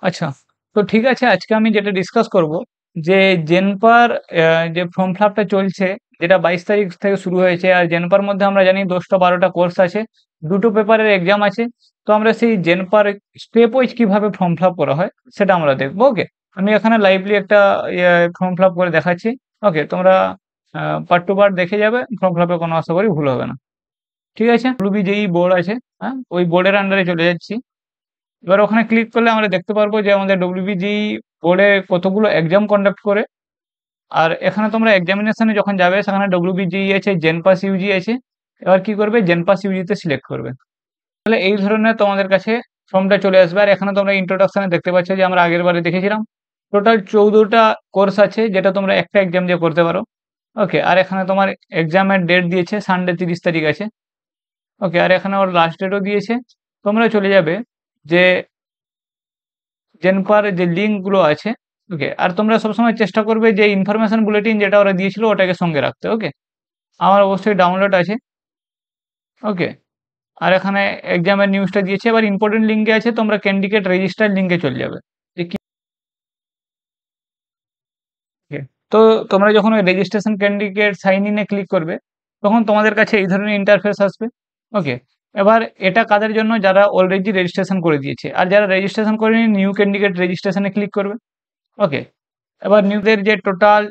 আচ্ছা। তো ঠিক আছে, আজকে আমি যেটা ডিসকাস করব যে জেনপার যে ফর্ম ফিল আপ টা চলছে, যেটা ২২ তারিখ থেকে শুরু হয়েছে। আর জেনপার মধ্যে আমরা জানি ১০টা ১২টা কোর্স আছে। ২ টো পেপারের এক্সাম আছে। তো আমরা সেই জেনপার স্টেপ ওয়াইজ কিভাবে ফর্ম ফিল আপ করা হয় সেটা আমরা দেখব। ওকে? আমি এখানে লাইভলি একটা ফর্ম ফিল আপ করে দেখাচ্ছি। ওকে? তোমরা পার্ট টু পার্ট দেখে যাবে। ফর্ম ফিল আপ এ কোনো আশা করি ভুল হবে না। ঠিক আছে? ডব্লিউবিজেই বোর্ড আছে, হ্যাঁ? ওই বোর্ডের আন্ডারে চলে যাচ্ছি। এবার ওখানে ক্লিক করলে আমরা দেখতে পারবো যে আমাদের ডব্লিউবিজি বোর্ডে কতগুলো এক্সাম কন্ডাক্ট করে। আর এখানে তোমরা এক্সামিনেশনে যখন যাবে সেখানে ডব্লিউবিজি আছে, জেনপাস ইউজি আছে। এবার কি করবে, জেনপাস ইউজি তে সিলেক্ট করবে। তাহলে এই ধরনের তোমাদের কাছে ফর্মটা চলে আসবে। আর এখানে তোমরা ইন্ট্রোডাকশনে দেখতে পাচ্ছ যে আমরা আগের বারে দেখেছিলাম টোটাল 14টা কোর্স আছে, যেটা তোমরা একটা এক্সাম দিয়ে করতে পারো। ওকে? আর এখানে তোমার এক্সামের ডেট দিয়েছে সানডে 30 তারিখ আছে। ওকে? আর এখানে ওর লাস্ট ডেটও দিয়েছে। তোমরা চলে যাবে যে জেনপার যে লিঙ্ক গুলো আছে। ওকে? আর তোমরা সবসময় চেষ্টা করবে যে ইনফরমেশন বুলেটিন যেটা ওরা দিয়েছিল ওটাকে সঙ্গে রাখতে। ওকে? আমার অবশ্যই ডাউনলোড আছে। ওকে? আর এখানে এক্সামের নিউজটা দিয়েছে। এবার ইম্পোর্টেন্ট লিঙ্কে আছে, তোমরা ক্যান্ডিডেট রেজিস্টার লিঙ্কে চলে যাবে। যে কি ওকে, তো তোমরা যখন ওই রেজিস্ট্রেশন ক্যান্ডিডেট সাইন ইন এ ক্লিক করবে, তখন তোমাদের কাছে এই ধরনের ইন্টারফেস আসবে। ওকে? এবার এটা কাদের জন্য? যারা অলরেডি রেজিস্ট্রেশন করে দিয়েছে। আর যারা রেজিস্ট্রেশন করেনি, নিউ ক্যান্ডিডেট রেজিস্ট্রেশনে ক্লিক করবে। ওকে? এবার নিউজের যে total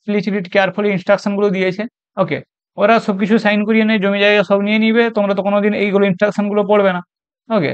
please read carefully instruction গুলো দিয়েছে। ওকে? ওরা সবকিছু সাইন করিয়ে নিয়ে জমি জায়গা সব নিয়ে নিবে। তোমরা তো কোনোদিন এইগুলো ইনস্ট্রাকশন গুলো পড়বে না। ওকে?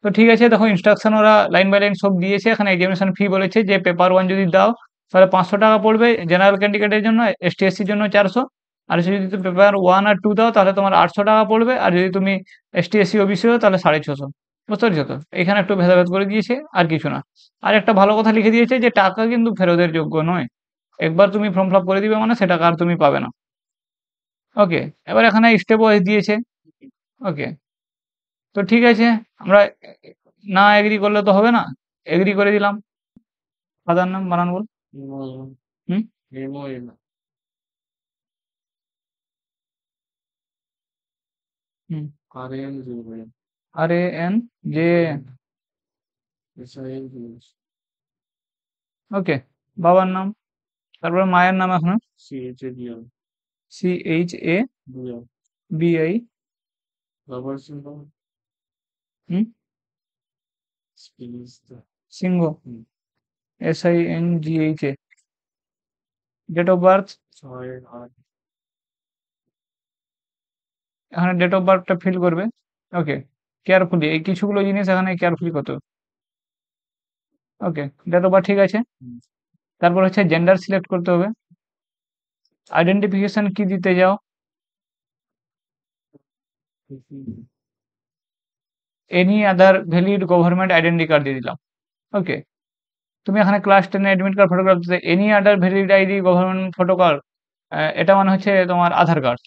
তো ঠিক আছে, দেখো ইনস্ট্রাকশন ওরা লাইন বাই লাইন সব দিয়েছে। এখানে এক্সামিনেশন ফি বলেছে যে পেপার 1 যদি দাও তাহলে ৫০০ টাকা পড়বে জেনারেল ক্যান্ডিডেটের জন্য, এসটি এসসির জন্য ৪০০। আর যদি তুমি পেপার 1 আর 2 দাও তাহলে তোমার ৮০০ টাকা পড়বে। আর যদি তুমি এসটি এসসি ওবিসি হও তাহলে ৬৫০। বুঝতে পেরেছো তো? এখানে একটু ভেদাভেদ করে দিয়েছে, আর কিছু না। আর একটা ভালো কথা লিখে দিয়েছে যে টাকা কিন্তু ফেরতের যোগ্য নয়। একবার তুমি ফর্ম ফিল আপ করে দিবে মানে সে টাকা আর তুমি পাবে না। ওকে? এবার এখানে স্টেপ ওয়াইজ দিয়েছে। ওকে? তো ঠিক আছে, আমরা না এগ্রি করলে তো হবে না। এগ্রি করে দিলাম। ফাদার নাম বানান বল। হুম? হুম। RANJAN। ওকে? বাবার নাম, তারপরে মায়ের নাম এখন CHABI। হুম? Singha, SINGHA। Date of birth, এখানে ডেট অফ বার্থটা ফিল করবে। ওকে? কেয়ারফুলি এই কিছুগুলো জিনিস এখানে কেয়ারফুলি করতে হবে। ওকে? ডেট অফ বার্থ ঠিক আছে। তারপর হচ্ছে জেন্ডার সিলেক্ট করতে হবে। আইডেন্টিফিকেশন কি দিতে যাও? Any other valid government identity card দিয়ে দিলাম। ওকে? তুমি এখানে ক্লাস 10 এর অ্যাডমিট কার্ড ফটোগ্রাফ দিতে any other valid ID government photo card. এটা মানে হচ্ছে তোমার আধার কার্ড।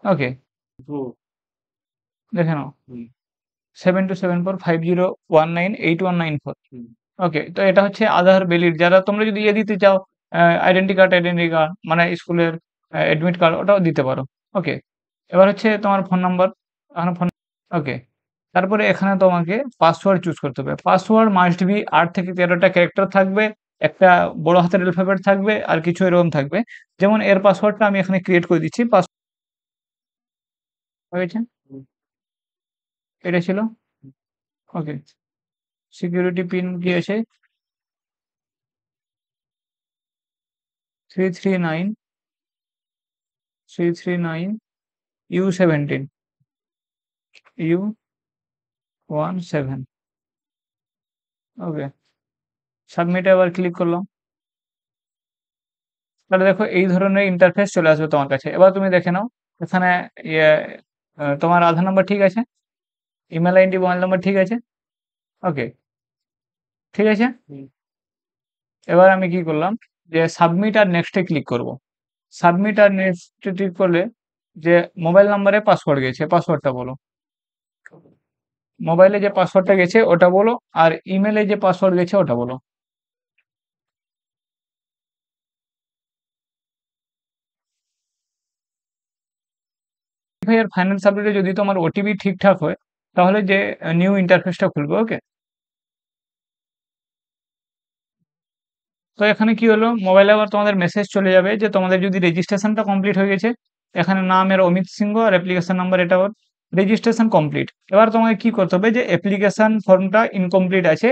ওকে? দেখে নাও। 727450198194। ওকে? তো এটা হচ্ছে আধার ভ্যালিড। যারা তোমরা যদি দিতে চাও আইডেন্টি কার্ড মানে স্কুলের অ্যাডমিট কার্ড ওটাও দিতে পারো। ওকে? এবার হচ্ছে তোমার ফোন নাম্বার। এখানে ফোন। ওকে? তারপরে এখানে তোমাকে পাসওয়ার্ড চুজ করতে হবে। পাসওয়ার্ড মাস্ট বি ৮ থেকে ১৩টা ক্যারেক্টার থাকবে। একটা বড় হাতের অ্যালফাবেট থাকবে আর কিছু এরকম থাকবে। যেমন এর পাসওয়ার্ডটা আমি এখানে ক্রিয়েট করে দিচ্ছি। হয়েছে? এটা ছিল। ওকে? সিকিউরিটি পিন কি আছে? 339 339 U17 U17। ওকে? সাবমিটে আবার ক্লিক করলাম। তাহলে দেখো এই ধরনের ইন্টারফেস চলে আসবে তোমার কাছে। এবার তুমি দেখে নাও এখানে ইয়ে তোমার আধার নাম্বার ঠিক আছে, ইমেল আইডি, মোবাইল নাম্বার ঠিক আছে। ওকে? ঠিক আছে? এবার আমি কি করলাম যে সাবমিট আর নেক্সট এ ক্লিক করব। সাবমিট আর নেক্সট এ ক্লিক করলে যে মোবাইল নাম্বারে পাসওয়ার্ড গেছে, পাসওয়ার্ডটা বলো। মোবাইলে যে পাসওয়ার্ডটা গেছে ওটা বলো, আর ইমেলে যে পাসওয়ার্ড গেছে ওটা বলো। এর ফাইনাল সাবজেক্টে যদি তোমার ওটিপি ঠিকঠাক হয় তাহলে যে নিউ ইন্টারফেসটা খুলবে। ওকে? তো এখানে কি হলো, মোবাইলে আবার তোমাদের মেসেজ চলে যাবে যে তোমাদের যদি রেজিস্ট্রেশনটা কমপ্লিট হয়ে গেছে, এখানে নামের অমিত সিংহ আর অ্যাপ্লিকেশন নাম্বার এটা ওর রেজিস্ট্রেশন কমপ্লিট। এবার তোমাকে কি করতে হবে, যে অ্যাপ্লিকেশন ফর্মটা ইনকমপ্লিট আছে,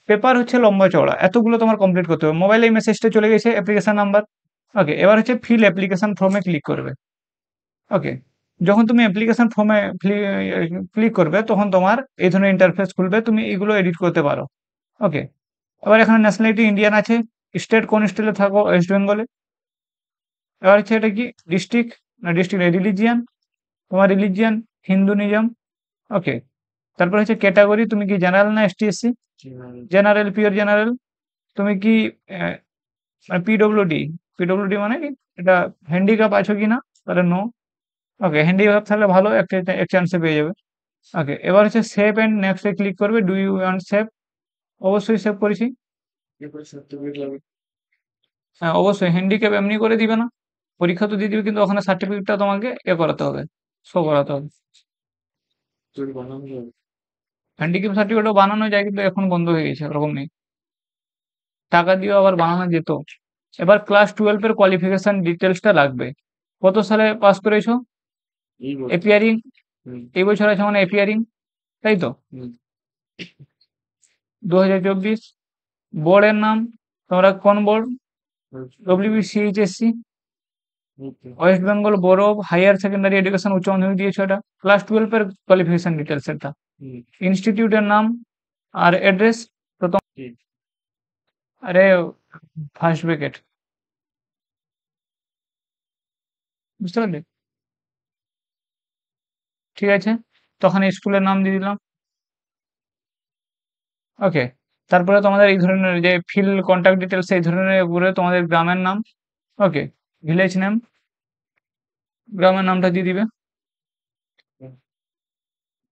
পেপার হচ্ছে লম্বা চওড়া, এতগুলো তোমার কমপ্লিট করতে হবে। মোবাইলে এই মেসেজটা চলে গেছে অ্যাপ্লিকেশন নাম্বার। ওকে, এবার হচ্ছে ফিল অ্যাপ্লিকেশন ফর্মে ক্লিক করবে। ওকে, যখন তুমি অ্যাপ্লিকেশন ফর্মে ক্লিক করবে তখন তোমার এই ধরনের ইন্টারফেস খুলবে, তুমি এগুলো এডিট করতে পারো। ওকে, এবার এখানে ন্যাশনালিটি ইন্ডিয়ান আছে, স্টেট কোন স্টেটে থাকো, ওয়েস্ট বেঙ্গলে। এবার হচ্ছে এটা কি ডিস্ট্রিক্ট, না ডিস্ট্রিক্ট রিলিজিয়ান, তোমার রিলিজিয়ান হিন্দুনিজম। ওকে, তারপর হচ্ছে ক্যাটাগরি, তুমি কি জেনারেল না ST SC? General, pure general. তুমি কি মানে পিডব্লিউডি? পিডব্লিউডি মানে কি, এটা হ্যান্ডিক্যাপ আছো কিনা, তাহলে নো। ওকে, হ্যান্ডিক্যাপ থাকলে ভালো, একটা এক চান্সে পেয়ে যাবে। ওকে, এবার হচ্ছে সেভ এন্ড নেক্সটে ক্লিক করবে। Do you want save? অবশ্যই সেভ করেছি। হ্যাঁ, অবশ্যই হ্যান্ডিক্যাপ এমনি করে দিবে না, পরীক্ষা তো দিয়ে দিবে, কিন্তু ওখানে সার্টিফিকেটটা তোমাকে করাতে হবে, শো করাতে হবে। হ্যান্ডিক্যাপ সার্টিফিকেটও বানানো যায়, কিন্তু এখন বন্ধ হয়ে গেছে, ওরকম নেই। টাকা দিয়েও আবার বানানো যেত। এবার ক্লাস 12 এর কোয়ালিফিকেশন ডিটেলসটা লাগবে। কত সালে পাস করেছো? এপিয়ারিং এই বছর আছে মানে এপিয়ারিং, তাই তো? 2024। বোর্ডের নাম, তোমরা কোন board? WBCHSE, West Bengal board of higher secondary education, উচ্চ মাধ্যমিক দিয়েছো এটা। ক্লাস 12 এর কোয়ালিফিকেশন ডিটেলস এটা। ইনস্টিটিউটের নাম আর অ্যাড্রেস। তো আরে ফার্স্ট ব্র্যাকেট, বুঝতে পারলে? ঠিক আছে, তখন স্কুলের নাম দিয়ে দিলাম। ওকে, তারপরে তোমাদের এই ধরনের যে ফিল কন্ট্যাক্ট ডিটেলস, এই ধরনের উপরে তোমাদের গ্রামের নাম। ওকে, ভিলেজ নেম, গ্রামের নামটা দিয়ে দিবে।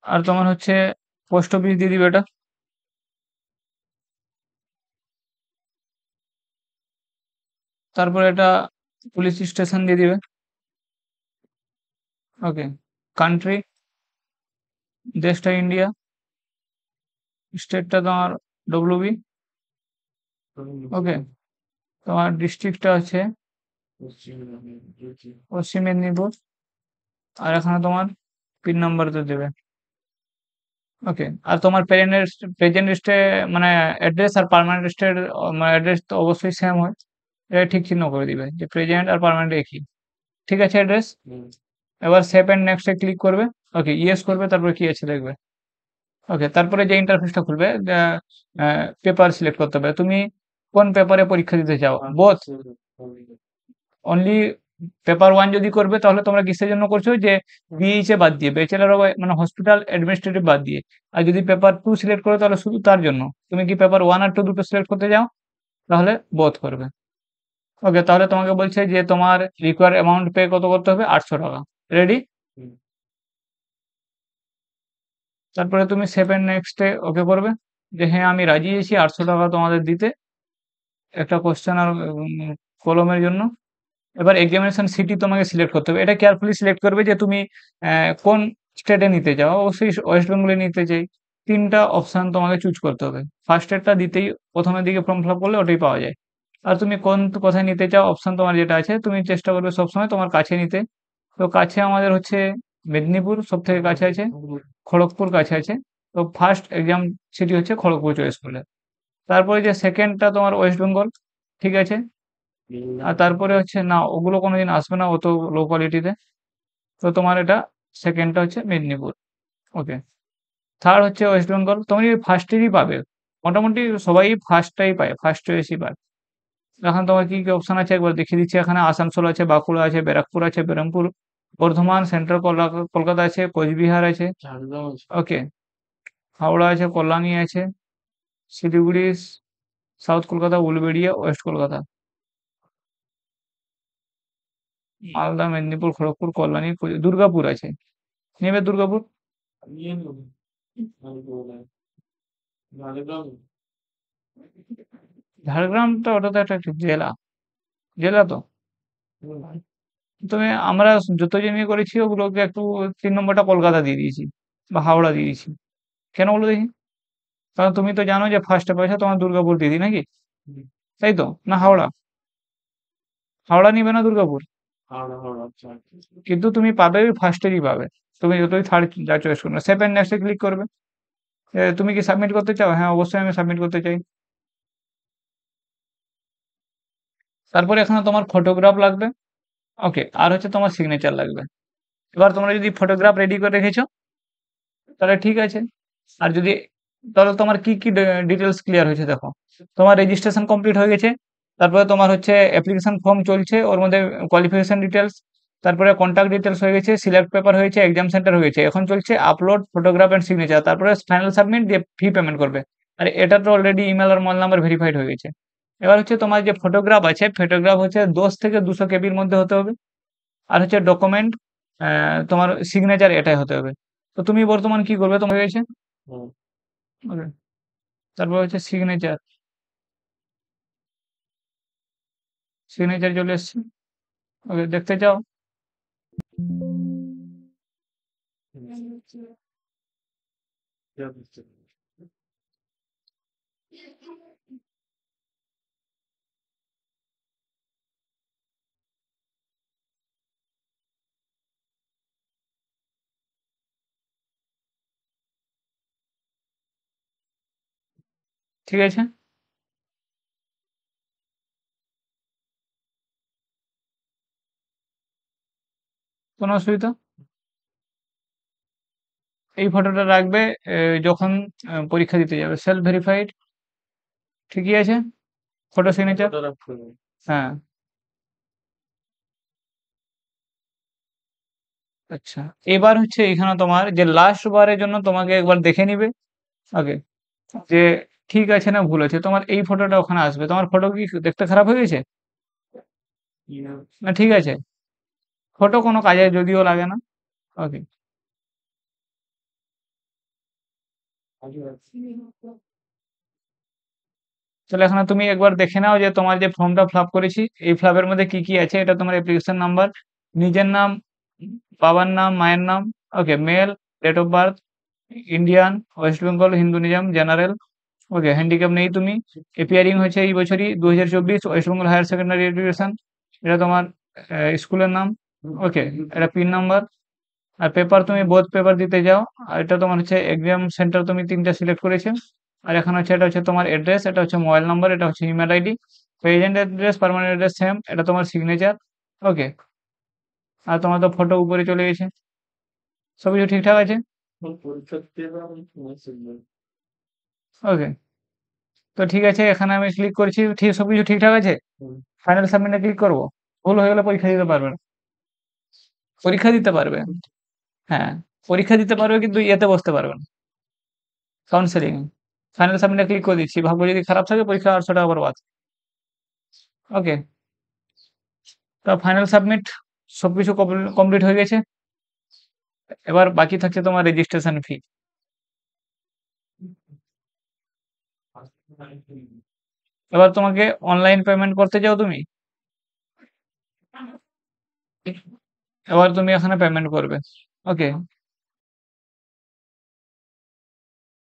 আর তোমার হচ্ছে পোস্ট অফিস দিয়ে দিবে এটা। তারপরে এটা পুলিশ স্টেশন দিয়ে দিবে। ওকে, কান্ট্রি, দেশটা ইন্ডিয়া, স্টেটটা তোমার ডব্লিউবি। ওকে, তোমার ডিস্ট্রিক্টটা হচ্ছে পশ্চিম মেদিনীপুর। আর এখানে তোমার পিন নাম্বার তো দেবে। ওকে, আর তোমার প্রেজেন্ট স্টে মানে অ্যাড্রেস আর পার্মানেন্ট স্টের অ্যাড্রেস তো অবশ্যই সেম হয়, এটা ঠিক চিহ্ন করে দিবে যে প্রেজেন্ট আর পার্মানেন্ট একই। ঠিক আছে অ্যাড্রেস। এবার সেভ এন্ড নেক্সট এ ক্লিক করবে। ওকে, ইয়েস করবে, তারপরে কি আছে দেখবে। ওকে, তারপরে যে ইন্টারফেসটা খুলবে, পেপার সিলেক্ট করতে হবে। তুমি কোন পেপারে পরীক্ষা দিতে চাও? বোথ, অনলি পেপার 1 যদি করবে তাহলে তোমরা কিসের জন্য করছো, যে বিএইচএ বাদ দিয়ে, ব্যাচেলর অফ মানে হসপিটাল অ্যাডমিনিস্ট্রেটিভ বাদ দিয়ে। আর যদি পেপার 2 সিলেক্ট করো তাহলে শুধু তার জন্য। তুমি কি পেপার 1 আর 2 দুটো সিলেক্ট করতে চাও? তাহলে বোথ করবে। ওকে, তাহলে তোমাকে বলছে যে তোমার রিকোয়ার অ্যামাউন্ট পে কত করতে হবে, 800 টাকা। রেডি? তারপরে তুমি সেভ এন্ড নেক্সট এ ওকে করবে, যে হ্যাঁ আমি রাজি আছি 800 টাকা তোমাদের দিতে একটা কোশ্চেন আর কলমের জন্য। এবার এক্সামিনেশন সিটি তোমাকে সিলেক্ট করতে হবে। এটা কেয়ারফুলি সিলেক্ট করবে যে তুমি কোন স্টেটে নিতে চাও। অবশ্যই ওয়েস্ট বেঙ্গলে নিতে চাই। 3টা অপশন তোমাকে চুজ করতে হবে। ফার্স্ট স্টেটটা দিতেই প্রথমের দিকে ফর্ম ফিল আপ করলে ওটাই পাওয়া যায়। আর তুমি কোথায় নিতে চাও, অপশন তোমার যেটা আছে তুমি চেষ্টা করবে সবসময় তোমার কাছে নিতে। তো কাছে আমাদের হচ্ছে মেদিনীপুর সবথেকে কাছে আছে, খড়গপুর কাছে আছে। তো ফার্স্ট এক্সাম সিটি হচ্ছে খড়গপুর চয়েস করলে। তারপরে যে সেকেন্ডটা তোমার ওয়েস্ট বেঙ্গল, ঠিক আছে। আর তারপরে হচ্ছে না, ওগুলো কোনোদিন আসবে না অত লো কোয়ালিটিতে। তো তোমার এটা সেকেন্ডটা হচ্ছে মেদিনীপুর। ওকে, থার্ড হচ্ছে ওয়েস্ট বেঙ্গল। তুমি ফার্স্টেরই পাবে, মোটামুটি সবাই ফার্স্টটাই পায়, ফার্স্ট চয়েসই পায়। এখন তোমার কি কি অপশন আছে একবার দেখিয়ে দিচ্ছি। এখানে আসানসোল আছে, বাঁকুড়া আছে, ব্যারাকপুর আছে, বেরহামপুর, বর্ধমান, সেন্ট্রাল কলকাতা আছে, কোচবিহার আছে। ওকে, হাওড়া আছে, কল্যাণী আছে, শিলিগুড়ি, সাউথ কলকাতা, উলবেড়িয়া, ওয়েস্ট কলকাতা, মালদা, মেদিনীপুর, খড়গপুর, কল্যাণী, দুর্গাপুর আছে। নেবে দুর্গাপুর? ঝাড়গ্রামটা ওটা তো একটা জেলা, জেলা তো। তবে আমরা যত জেনে করেছি ওগুলোকে একটু 3 নম্বরটা কলকাতা দিয়ে দিয়েছি বা হাওড়া দিয়ে দিয়েছি। কেন বলো দেখি? কারণ তুমি তো জানো যে ফার্স্টে পয়সা তোমার দুর্গাপুর দিয়ে দিই নাকি? তাই তো? না হাওড়া? হাওড়া নিবে না দুর্গাপুর? কিন্তু তুমি পাবে ওই ফার্স্টেরই পাবে। তুমি যতই থার্ড যা চয়েস করো না। সেভ অ্যান্ড নেক্সট এ ক্লিক করবে। তুমি কি সাবমিট করতে চাও? হ্যাঁ, অবশ্যই আমি সাবমিট করতে চাই। তারপরে এখানে তোমার ফটোগ্রাফ লাগবে। ওকে, আর হচ্ছে তোমার সিগনেচার লাগবে। এবার তোমরা যদি ফটোগ্রাফ রেডি করে রেখেছো তাহলে ঠিক আছে। আর যদি তাহলে তোমার কি কি ডিটেলস ক্লিয়ার হয়েছে দেখো। তোমার রেজিস্ট্রেশন কমপ্লিট হয়ে গেছে। তারপরে তোমার হচ্ছে অ্যাপ্লিকেশন ফর্ম চলছে, ওর মধ্যে কোয়ালিফিকেশন ডিটেলস, তারপরে কন্ট্যাক্ট ডিটেলস হয়ে গেছে, সিলেক্ট পেপার হয়েছে, এক্সাম সেন্টার হয়েছে। এখন চলছে আপলোড ফটোগ্রাফ এন্ড সিগনেচার, তারপরে ফাইনাল সাবমিট দিয়ে ফি পেমেন্ট করবে। আর এটা তো অলরেডি ইমেল আর মোবাইল নাম্বার ভেরিফাইড হয়ে গেছে। এবার হচ্ছে তোমার যে ফটোগ্রাফ আছে, ফটোগ্রাফ হচ্ছে 10 থেকে 200 কেবির মধ্যে হতে হবে। আর হচ্ছে ডকুমেন্ট, তোমার সিগনেচার এটাই হতে হবে। তো তুমি বর্তমান কি করবে তোমার হয়েছে? ওকে, তারপর হচ্ছে সিগনেচার। সিগনেচার চলে এসছে। ওকে, দেখতে চাও? ঠিক আছে, কোনো অসুবিধা? এই ফটোটা রাখবে যখন পরীক্ষা দিতে যাবে। সেলফ ভেরিফাইড ঠিকই আছে। ফটো সিগনেচার, হ্যাঁ। আচ্ছা, এবার হচ্ছে এখানে তোমার যে লাস্ট বারের জন্য তোমাকে একবার দেখে নিবে। ওকে, যে ঠিক আছে না ভুল আছে। তোমার এই ফটোটা ওখানে আসবে। তোমার ফটো কি দেখতে খারাপ হয়ে গেছে? না ঠিক আছে, ফটো কোনো কাজে যদিও লাগে না। ওকে, তাহলে এখানে তুমি একবার দেখে নাও যে তোমার যে ফর্মটা ফিল আপ করেছি, এই ফিল আপের মধ্যে কি কি আছে। এটা তোমার অ্যাপ্লিকেশন নাম্বার, নিজের নাম, বাবার নাম, মায়ের নাম। Okay, male, date of birth, Indian, West Bengal, Hinduism, general. Okay, handicap নেই তুমি। এপিয়ারিং হয়েছে এই বছরই 2024 West Bengal higher secondary education. এটা তোমার স্কুলের নাম। ওকে, এটা পিন নাম্বার। আর পেপার তুমি বোথ পেপার দিতে যাও। আর এটা তোমার হচ্ছে এক্সাম সেন্টার তুমি 3টা সিলেক্ট করেছো। আর এখানে হচ্ছে এটা হচ্ছে তোমার অ্যাড্রেস, এটা হচ্ছে মোবাইল নাম্বার, এটা হচ্ছে email ID. Present address, permanent address same, এটা তোমার সিগনেচার। ওকে, আর তোমার তো ফটো উপরে চলে গেছে। সব কিছু ঠিকঠাক আছে। ওকে, তো ঠিক আছে, এখানে আমি ক্লিক করছি। ঠিক, সবকিছু ঠিকঠাক আছে। ফাইনাল সাবমিটে ক্লিক করব। ভুল হয়ে গেলে পরীক্ষা দিতে পারবে না। পরীক্ষা দিতে পারবে, হ্যাঁ, পরীক্ষা দিতে পারবে কিন্তু ইয়েতে বসতে পারবে না, কাউন্সেলিং। ফাইনাল সাবমিটে ক্লিক করে দিচ্ছি। ভাগ্য যদি খারাপ থাকে পরীক্ষা 800 টাকা বরবাদ। ওকে, তো ফাইনাল সাবমিট সবকিছু কমপ্লিট হয়ে গেছে। এবার বাকি থাকছে তোমার রেজিস্ট্রেশন ফি। এবার তোমাকে অনলাইন পেমেন্ট করতে চাও তুমি? এবার তুমি এখানে পেমেন্ট করবে। ওকে,